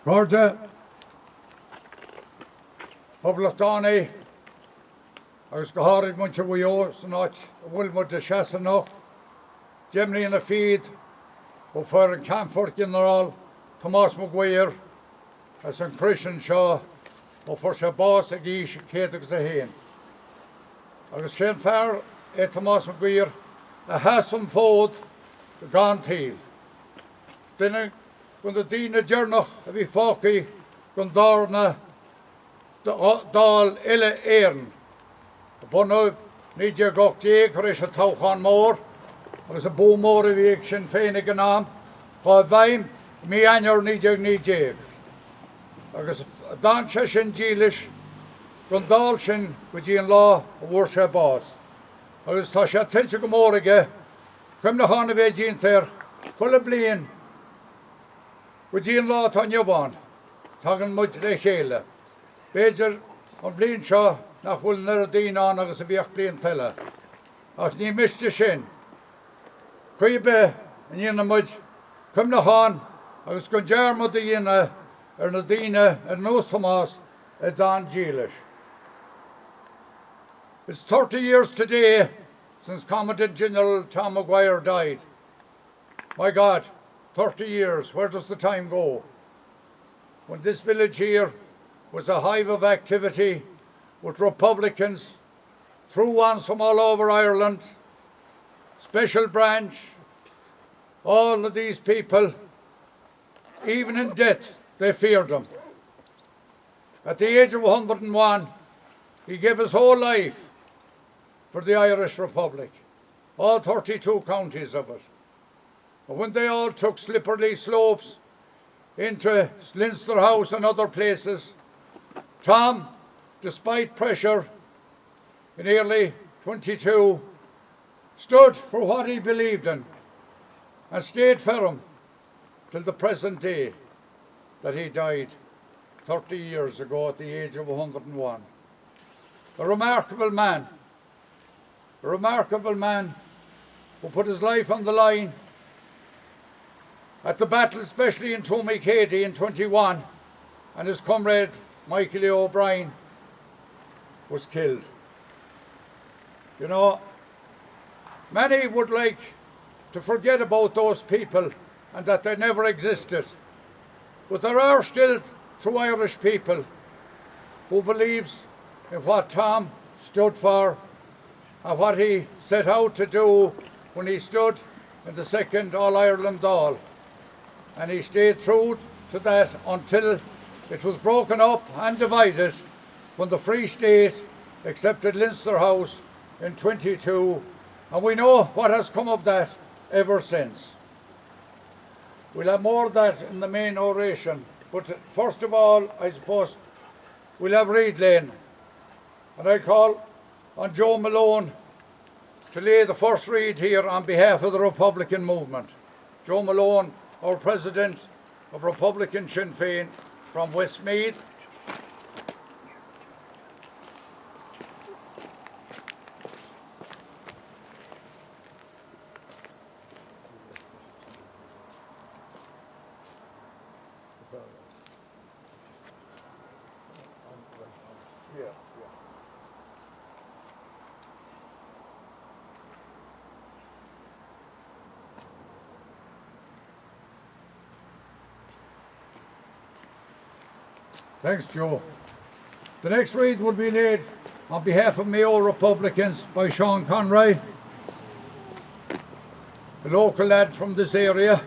Comdt Public Donny, agus go háirid muintir bhuió san áit bhfuil mu de seasanach, Gemini in a feed, ó fear an Comdt General Tom Maguire, as an Christian seo, ó for se bás a gís céad agus a héin. Agus sin fear Tom Maguire a hasan fód go gan tíl. Duine gon de dína dearnach a bhí fácaí gon dárna dál ile éireann. Bunóibh ní dear gach déag chu éis a toghchan mór, agus a bó mór a bhíag sin féinnig an am, chá bhaim mí ainear ní déag. Agus dan se sin dílis gon dál sin go dtí an lá a bhuair sé bás. Agus tá sé tiltte go mór aige, chum na hána bheith díntar chula bliain go dtí an lá tá neamháin, tá an muid le chéile. Beidir an bliain seo nach bhfuil nar a daoine agus a bhíoch bliain tuile. Ach ní miste sin. Cuibe an dhéana muid chum na háin agus gon dearmad a dhéine ar na daoine ar nús Tomás a dan dílis. It's 30 years today since Comdt General Tom Maguire died. My God, 30 years, where does the time go? When this village here was a hive of activity with Republicans, through ones from all over Ireland, special branch, all of these people, even in death, they feared him. At the age of 101, he gave his whole life for the Irish Republic, all 32 counties of it. And when they all took slippery slopes into Leinster House and other places, Tom, despite pressure in early 22, stood for what he believed in and stayed firm till the present day that he died 30 years ago at the age of 101. A remarkable man who put his life on the line at the battle, especially in Toomey-Cady in 21, and his comrade Michael O'Brien was killed. You know, many would like to forget about those people and that they never existed. But there are still true Irish people who believes in what Tom stood for and what he set out to do when he stood in the second All-Ireland Dáil. And he stayed true to that until it was broken up and divided when the Free State accepted Leinster House in 22, and we know what has come of that ever since. We'll have more of that in the main oration, but first of all, I suppose, we'll have Reid Lane. And I call on Joe Malone to lay the first read here on behalf of the Republican movement. Joe Malone, our President of Republican Sinn Féin from Westmeath. Thanks, Joe. The next read will be laid on behalf of Mayo Republicans by Sean Conroy, a local lad from this area.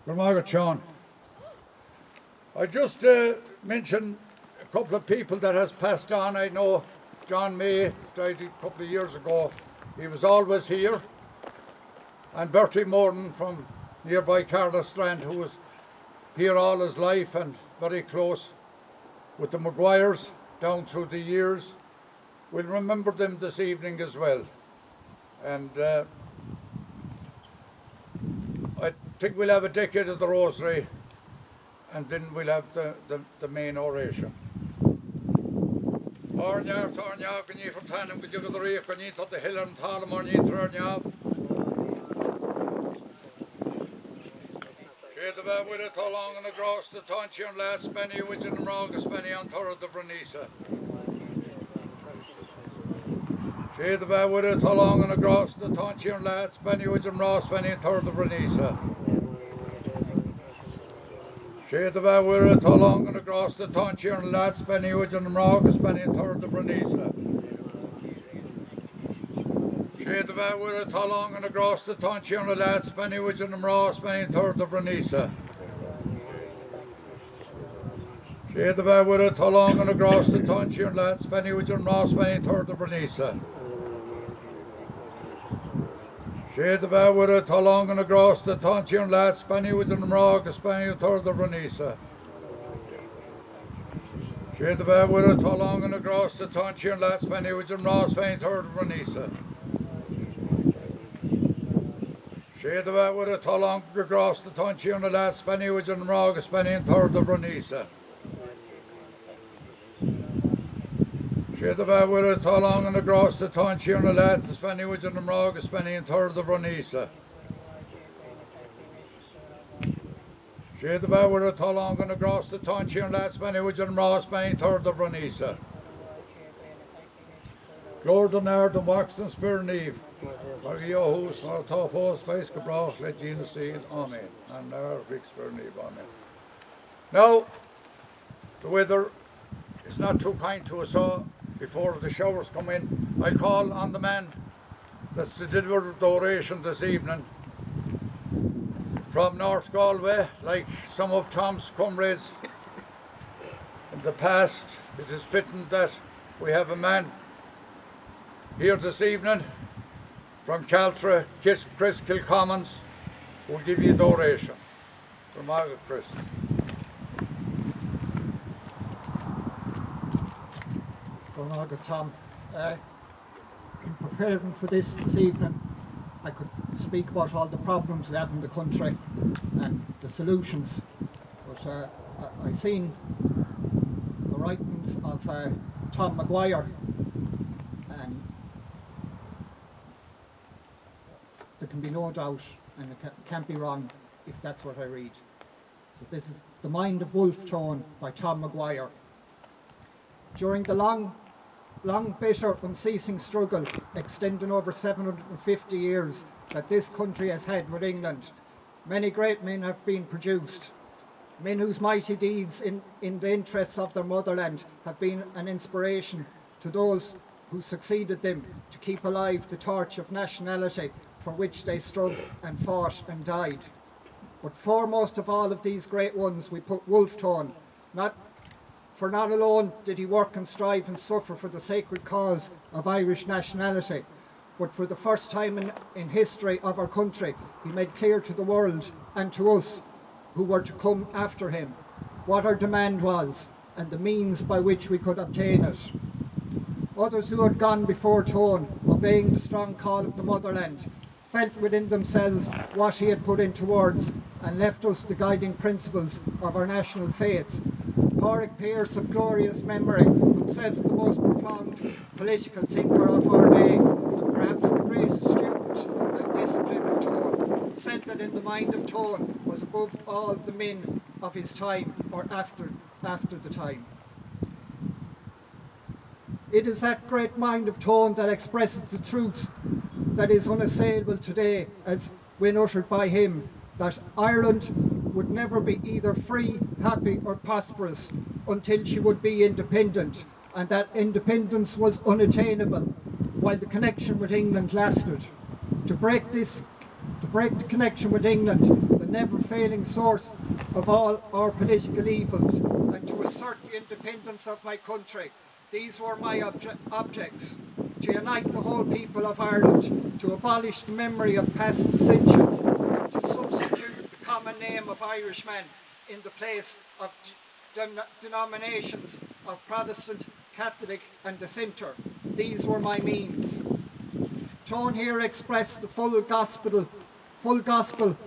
Good morning, Sean. I just mentioned a couple of people that has passed on. I know John May died a couple of years ago. He was always here. And Bertie Morton from nearby Carlastrand, who was here all his life and very close with the Maguires down through the years. We'll remember them this evening as well. And I think we'll have a decade of the Rosary and then we'll have the main oration. Ornyar, Tornyar, can you for Tanum, could you go the reef, can you tot the hill and Talum, or you Tornyar? She the bad with it all along and across the Tonchi and last penny, which in the Rogus penny on Torah the Vernisa. She the bad with it all along and across the Tonchi and last penny, which in Ross penny on Torah the Vernisa. She the bad with it all along and across the Tonchi and last penny, which in the Rogus penny on Torah the Vernisa. She the bad with it all along and across the Tonchi and the last penny, which in the Ross penny on Torah the Vernisa. She the bad with it all along and across the Tonchi and last penny, which in Ross penny on Torah the Vernisa. She the bad with it all along and across the Tonchi and last penny, which in the Rogus penny on Torah the Vernisa. She the bad with it all along and across the Tonchi and last penny, which in Ross penny on Torah the Vernisa. She the bad with it all along across the Tonchi and the last penny, which in the Rogus penny on Torah the Vernisa. She the bad with it all along and across the Tonchi and the last penny, which in the Rogus penny on Torah the Vernisa. She the bad with it all along and across the Tonchi and last penny, which in the Ross penny on Torah the Vernisa. Glór den air den waxen spyr Eve. Mar Jehovus, mar Tafos, Face Gebrach, let Gina see it. Amen. And now, big spyr Eve. Amen. Now, the weather is not too kind to us all. Before the showers come in, I call on the man that's to deliver the oration this evening from North Galway, like some of Tom's comrades in the past. It is fitting that we have a man here this evening from Caltra, Chris Kilcommons, who will give you the oration. From Margaret Chris. Comrade Tom, in preparing for this evening, I could speak about all the problems we have in the country and the solutions, but I seen the writings of Tom Maguire, and there can be no doubt, and it can't be wrong if that's what I read. So this is The Mind of Wolf Tone by Tom Maguire. During the long, bitter, unceasing struggle extending over 750 years that this country has had with England, many great men have been produced. Men whose mighty deeds in the interests of their motherland have been an inspiration to those who succeeded them to keep alive the torch of nationality for which they struggled and fought and died. But foremost of all of these great ones we put Wolfe Tone, not alone did he work and strive and suffer for the sacred cause of Irish nationality, but for the first time in history of our country, he made clear to the world and to us who were to come after him what our demand was and the means by which we could obtain it. Others who had gone before Tone, obeying the strong call of the motherland, felt within themselves what he had put into words and left us the guiding principles of our national faith. Pádraig Pearse of glorious memory, himself the most profound political thinker of our day, and perhaps the greatest student and discipline of Tone, said that in the mind of Tone was above all the men of his time or after the time. It is that great mind of Tone that expresses the truth that is unassailable today, as when uttered by him, that Ireland would never be either free, happy or prosperous until she would be independent, and that independence was unattainable while the connection with England lasted. To break the connection with England, the never-failing source of all our political evils, and to assert the independence of my country, these were my objects: to unite the whole people of Ireland, to abolish the memory of past dissensions, and to substitute the common name of Irishman in the place of denominations of Protestant, Catholic and Dissenter. These were my means. Tone here expressed the full gospel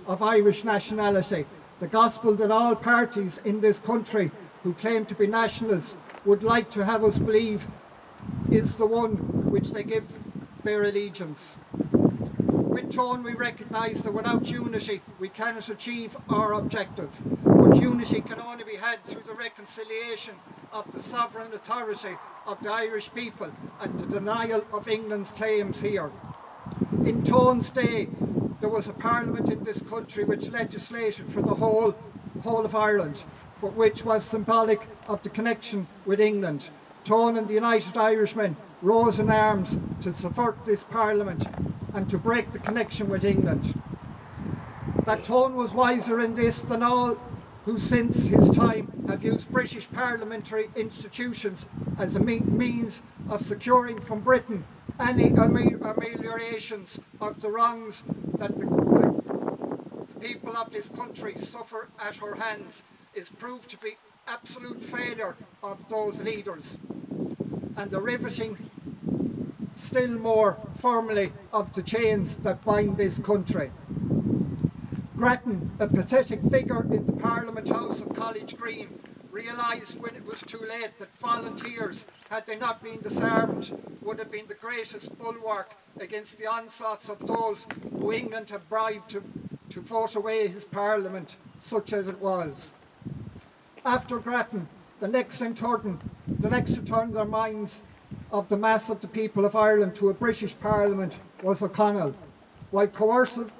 of Irish nationality, the gospel that all parties in this country who claim to be nationalists would like to have us believe is the one which they give their allegiance. With Tone, we recognise that without unity we cannot achieve our objective, but unity can only be had through the reconciliation of the sovereign authority of the Irish people and the denial of England's claims here. In Tone's day, there was a parliament in this country which legislated for the whole of Ireland, but which was symbolic of the connection with England. Tone and the United Irishmen rose in arms to subvert this parliament and to break the connection with England. That Tone was wiser in this than all who since his time have used British parliamentary institutions as a means of securing from Britain any ameliorations of the wrongs that the people of this country suffer at her hands is proved to be absolute failure of those leaders, and the riveting still more firmly of the chains that bind this country. Grattan, a pathetic figure in the Parliament House of College Green, realised when it was too late that volunteers, had they not been disarmed, would have been the greatest bulwark against the onslaughts of those who England had bribed to vote away his Parliament, such as it was. After Grattan, the next to turn their minds of the mass of the people of Ireland to a British Parliament was O'Connell. While coercive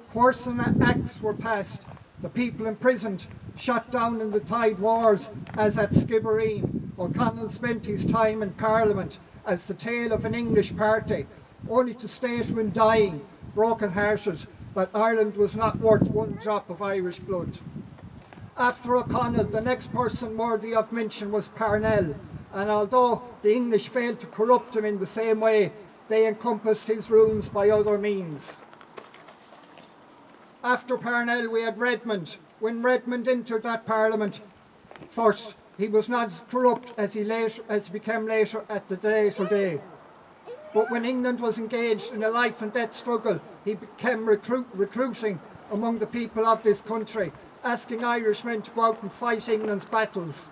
acts were passed, the people imprisoned, shot down in the Tide Wars as at Skibbereen, O'Connell spent his time in Parliament as the tail of an English party, only to state when dying, broken-hearted, that Ireland was not worth one drop of Irish blood. After O'Connell, the next person worthy of mention was Parnell, and although the English failed to corrupt him in the same way, they encompassed his ruins by other means. After Parnell we had Redmond. When Redmond entered that Parliament first, he was not as corrupt as he became later at the later day. But when England was engaged in a life and death struggle, he began recruiting among the people of this country, asking Irishmen to go out and fight England's battles,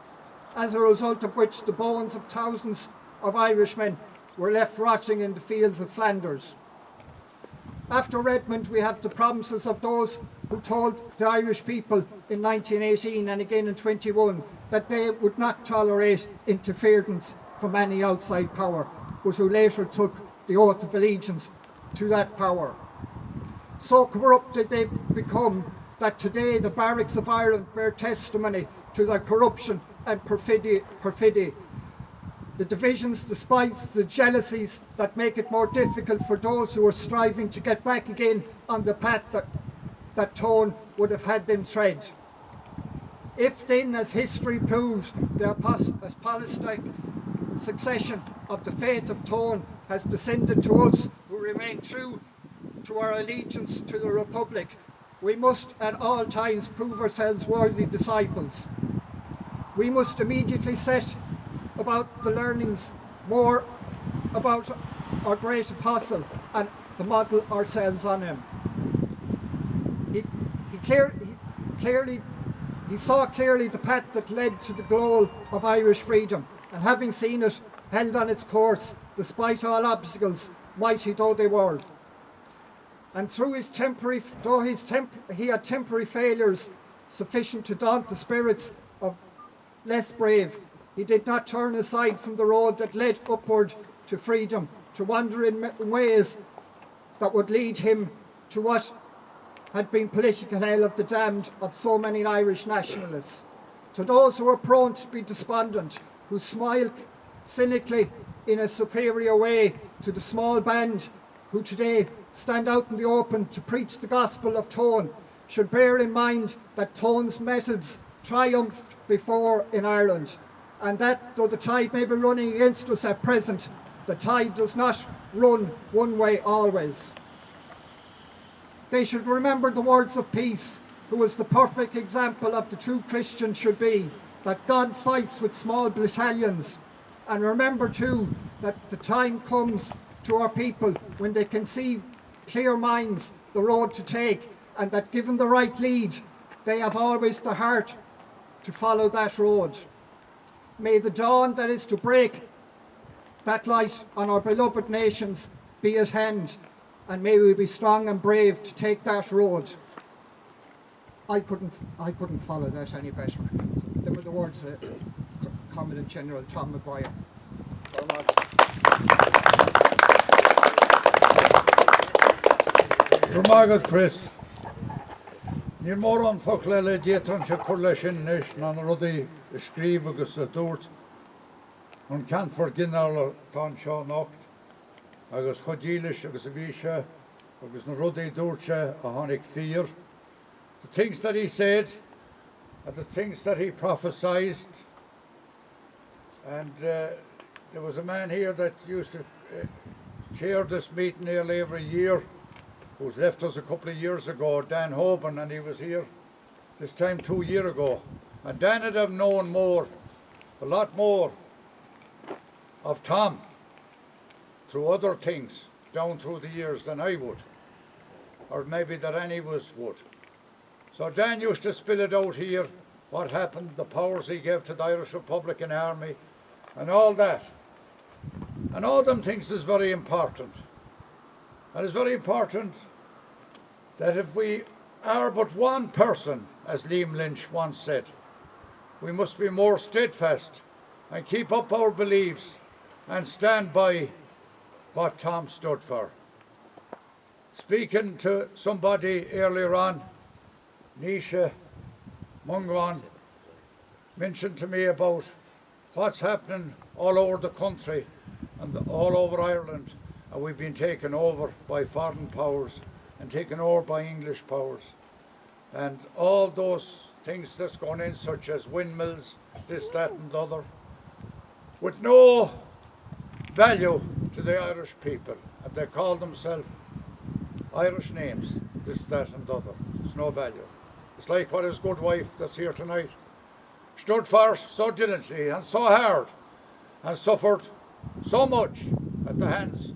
as a result of which the bones of thousands of Irishmen were left rotting in the fields of Flanders. After Redmond, we have the promises of those who told the Irish people in 1918 and again in 21 that they would not tolerate interference from any outside power, but who later took the oath of allegiance to that power. So corrupt did they become that today the barracks of Ireland bear testimony to their corruption and perfidy. The divisions, the spites, the jealousies that make it more difficult for those who are striving to get back again on the path that Tone would have had them tread. If then, as history proves, the apostolic succession of the faith of Tone has descended to us who remain true to our allegiance to the Republic, we must at all times prove ourselves worthy disciples. We must immediately set about the learnings more about our great apostle and to model ourselves on him. He saw clearly the path that led to the goal of Irish freedom, and having seen it, held on its course despite all obstacles, mighty though they were. And through his he had temporary failures sufficient to daunt the spirits of less brave, he did not turn aside from the road that led upward to freedom, to wander in ways that would lead him to what had been political hell of the damned of so many Irish nationalists. To those who are prone to be despondent, who smile cynically in a superior way to the small band who today stand out in the open to preach the gospel of Tone, should bear in mind that Tone's methods triumphed before in Ireland, and that though the tide may be running against us at present, the tide does not run one way always. They should remember the words of peace, who was the perfect example of the true Christian should be, that God fights with small battalions. And remember too that the time comes to our people when they can see clear minds the road to take, and that given the right lead, they have always the heart to follow that road. May the dawn that is to break that light on our beloved nations be at hand, and may we be strong and brave to take that road. I couldn't follow that any better. So they were the words of Comdt General Tom Maguire. Dromagad Chris. Níor mór an foc le déan se chuir lei sin is ná rudí scríb agus a dúirt an Comdt General tá seo nacht agus chodílis agus a bhí se agus na rudí dúirte a tháinig fear. The things that he said and the things that he prophesied. And there was a man here that used to chair this meeting nearly every year, who's left us a couple of years ago, Dan Hoban, and he was here this time 2 years ago. And Dan would have known more, a lot more of Tom through other things down through the years than I would, or maybe that any of us would. So Dan used to spill it out here, what happened, the powers he gave to the Irish Republican Army, and all that. And all them things is very important. And it's very important that if we are but one person, as Liam Lynch once said, we must be more steadfast and keep up our beliefs and stand by what Tom stood for. Speaking to somebody earlier on, Nisha Mungwan mentioned to me about what's happening all over the country and all over Ireland, and we've been taken over by foreign powers and taken over by English powers, and all those things that's gone in, such as windmills, this, that and the other, with no value to the Irish people, and they call themselves Irish names, this, that and the other. It's no value. It's like what his good wife that's here tonight stood for so diligently and so hard and suffered so much at the hands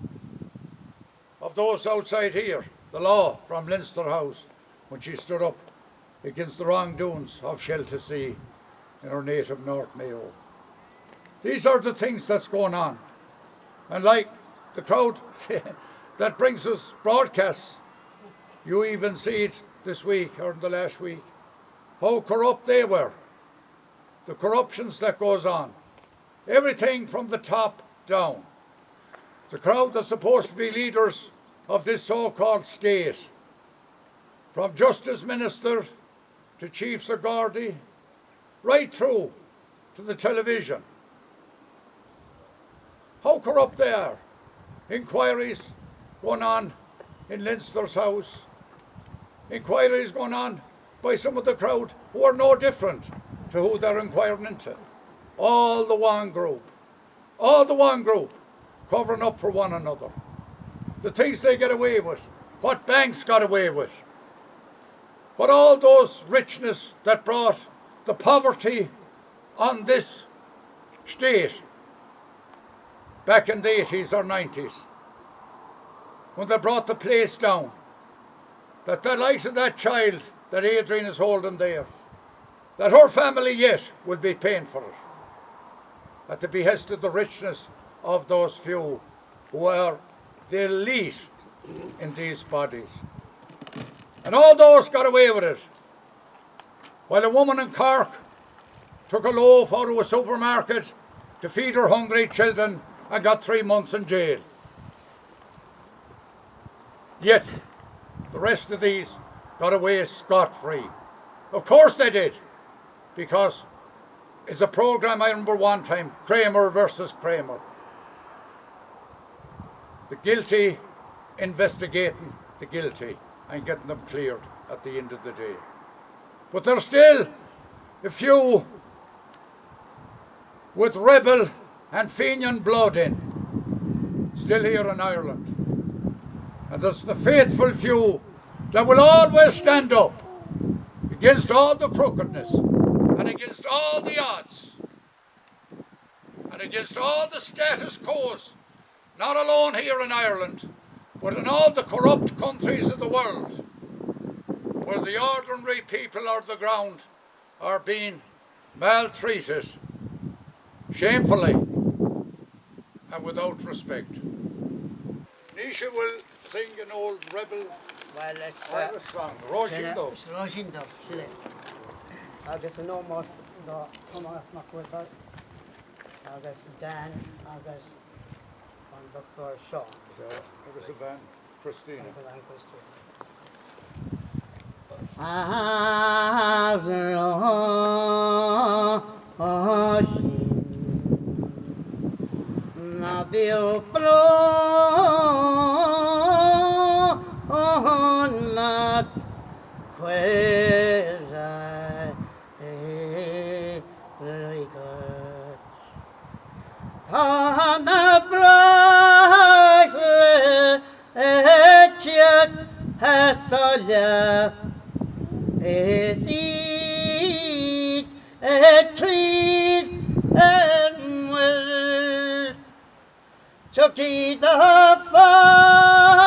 of those outside here, the law from Leinster House, when she stood up against the wrongdoings of Sheltacea in her native North Mayo. These are the things that's going on. And like the crowd that brings us broadcasts, you even see it this week or in the last week, how corrupt they were. The corruptions that goes on. Everything from the top down. The crowd that's supposed to be leaders of this so-called state, from Justice Minister to Chiefs of Gardaí, right through to the television. How corrupt they are. Inquiries going on in Leinster's house. Inquiries going on by some of the crowd who are no different to who they're inquiring into. All the one group. All the one group covering up for one another. The things they get away with. What banks got away with. What all those richness that brought the poverty on this state back in the 80s or 90s. When they brought the place down. That the likes of that child that Adrian is holding there, that her family yet will be paying for it. At the behest of the richness of those few who are the elite in these bodies. And all those got away with it. While a woman in Cork took a loaf out of a supermarket to feed her hungry children and got 3 months in jail. Yet, the rest of these got away scot-free. Of course they did, because it's a program I remember one time, Kramer versus Kramer. The guilty investigating the guilty and getting them cleared at the end of the day. But there's still a few with rebel and Fenian blood in, still here in Ireland. And there's the faithful few that will always stand up against all the crookedness and against all the odds and against all the status quos, not alone here in Ireland, but in all the corrupt countries of the world. where the ordinary people of the ground are being maltreated shamefully and without respect. Nisha will sing an old rebel Well, it's Irish song, Roisin it's Roisin Dove, Chile. Agus no more the Thomas Maguire. Agus Dan, agus on Dr. Shaw. Agus a band, Christina. Na dio pro nat quera rigat ta na brasle etchet hasolia es it etrit enwel Chucky the far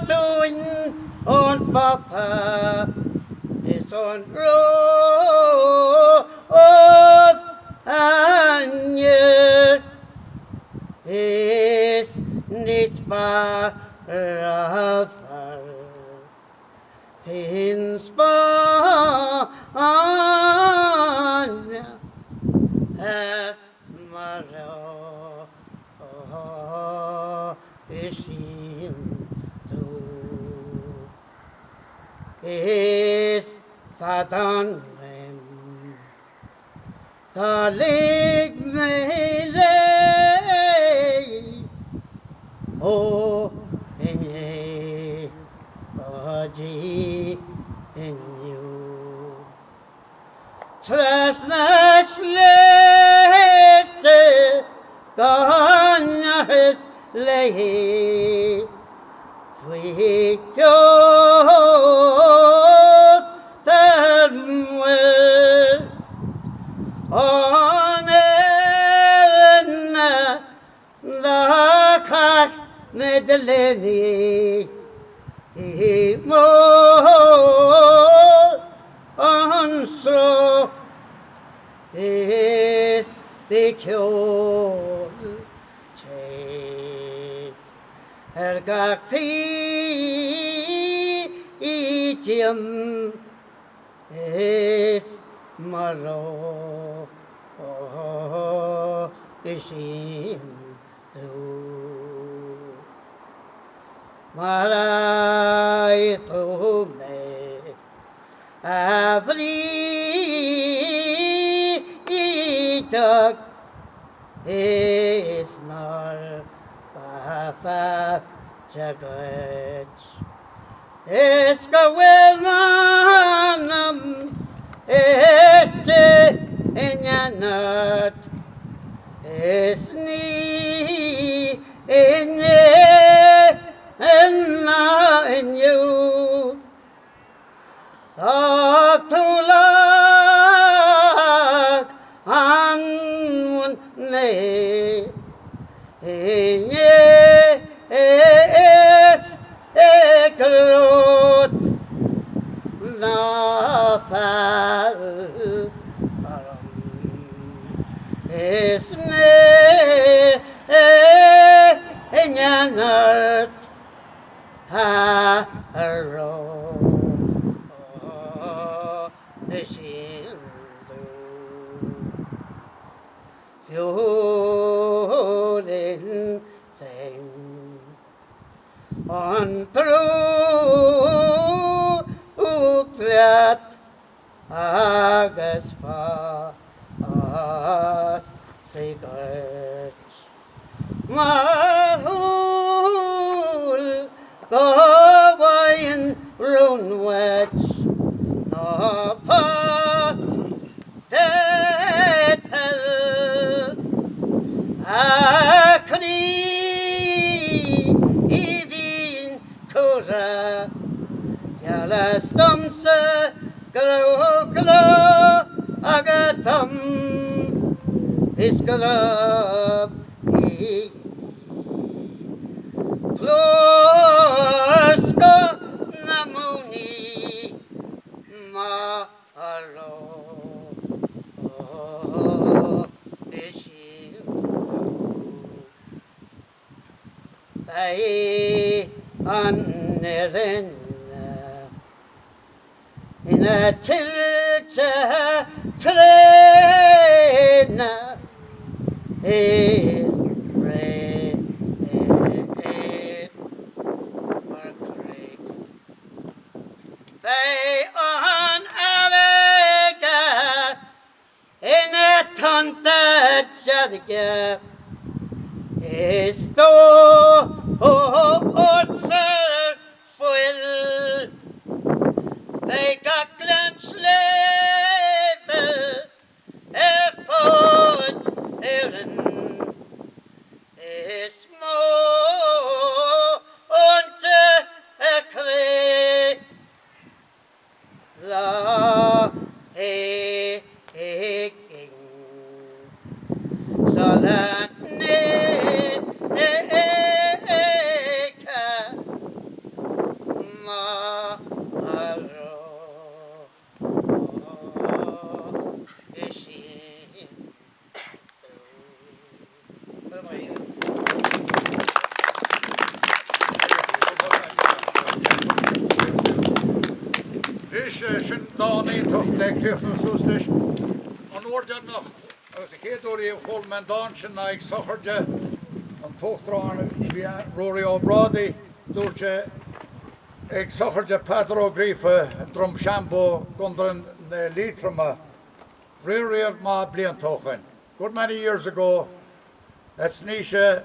doing on Papa is on row of Anya is Nispa Rafa Thin Spania Maro is Satan the lig melee oh in ye body in you trust the slave gone his lay sweet on the cat medley more on so is the cure Ergakti ichim es maro ishin tu malai tu me avli itak is nar Bafa Jagat Eskawel manam este enyanat esni enye enna enyu Taktulak anun ne es ekrot nafal es me enyanat haro eshindu yoden thing on through that agus fast secrets mahul going run wet no pot death akri idin kura yala stumsa glo agatam isgalab Ploska namun Aye, on in a tilcha train is red for Craig. They on Allega in a tonta jadga is to full. They got lunch level, effort, Erin is more unto a cray. La king, so that Sin dánaí tuch le cléochtú sústais an ordead nach agus a chéadúí chul man dáin sin ag sochairde an tuchtrán bhí Rory O'Brady dúirte ag sochairde Pedro Grífa drom Shambo gundran lítrama riad má blian tóchain. Good many years ago, that's Nisha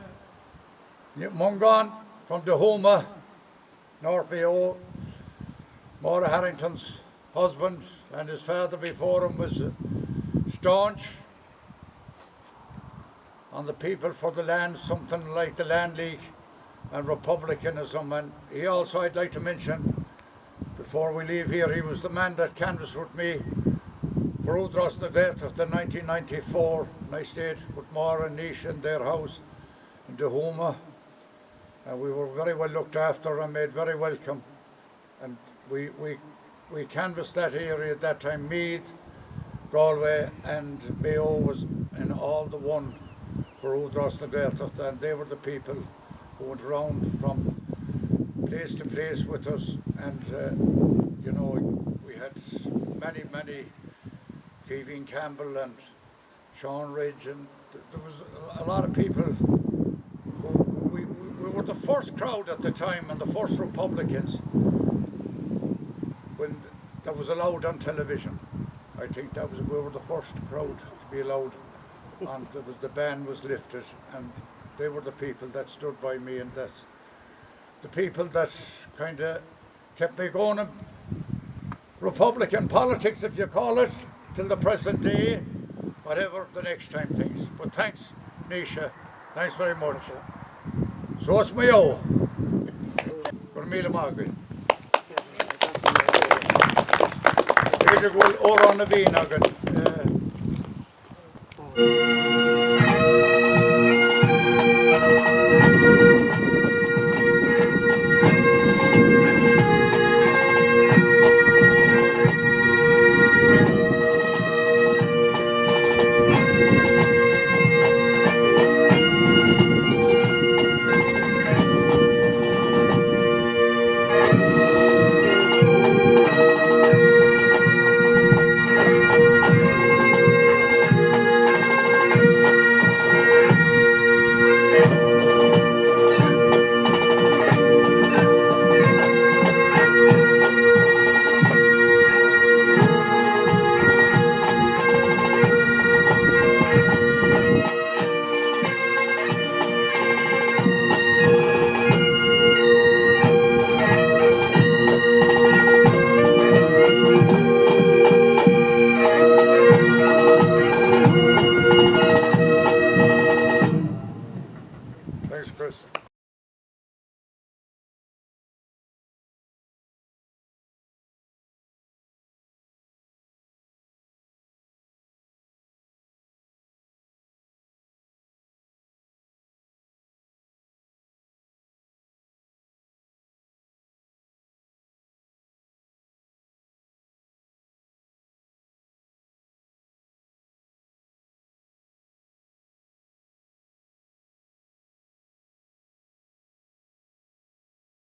Mungan from Dahoma, North BO, Maura Harrington's husband and his father before him was staunch on the people for the land, something like the Land League and Republicanism. And he also, I'd like to mention, before we leave here, he was the man that canvassed with me for Udros na Gaeltacht in 1994. And I stayed with Maura and Nish in their house in Dahoma. And we were very well looked after and made very welcome. And we canvassed that area at that time. Meath, Galway and Mayo was in all the one for Udros na Gaeltacht, and they were the people who went around from place to place with us. And you know, we had many Kevin Campbell and Sean Ridge, and there was a lot of people who we were the first crowd at the time and the first Republicans when that was allowed on television. I think we were the first crowd to be allowed, and the ban was lifted, and they were the people that stood by me, and that's the people that kind of kept me going in Republican politics, if you call it, till the present day, whatever the next time things. But thanks, Nisha, thanks very much. So it's Mayo. Gormila Magui. Here's a good over on the bean again. Thanks, Chris.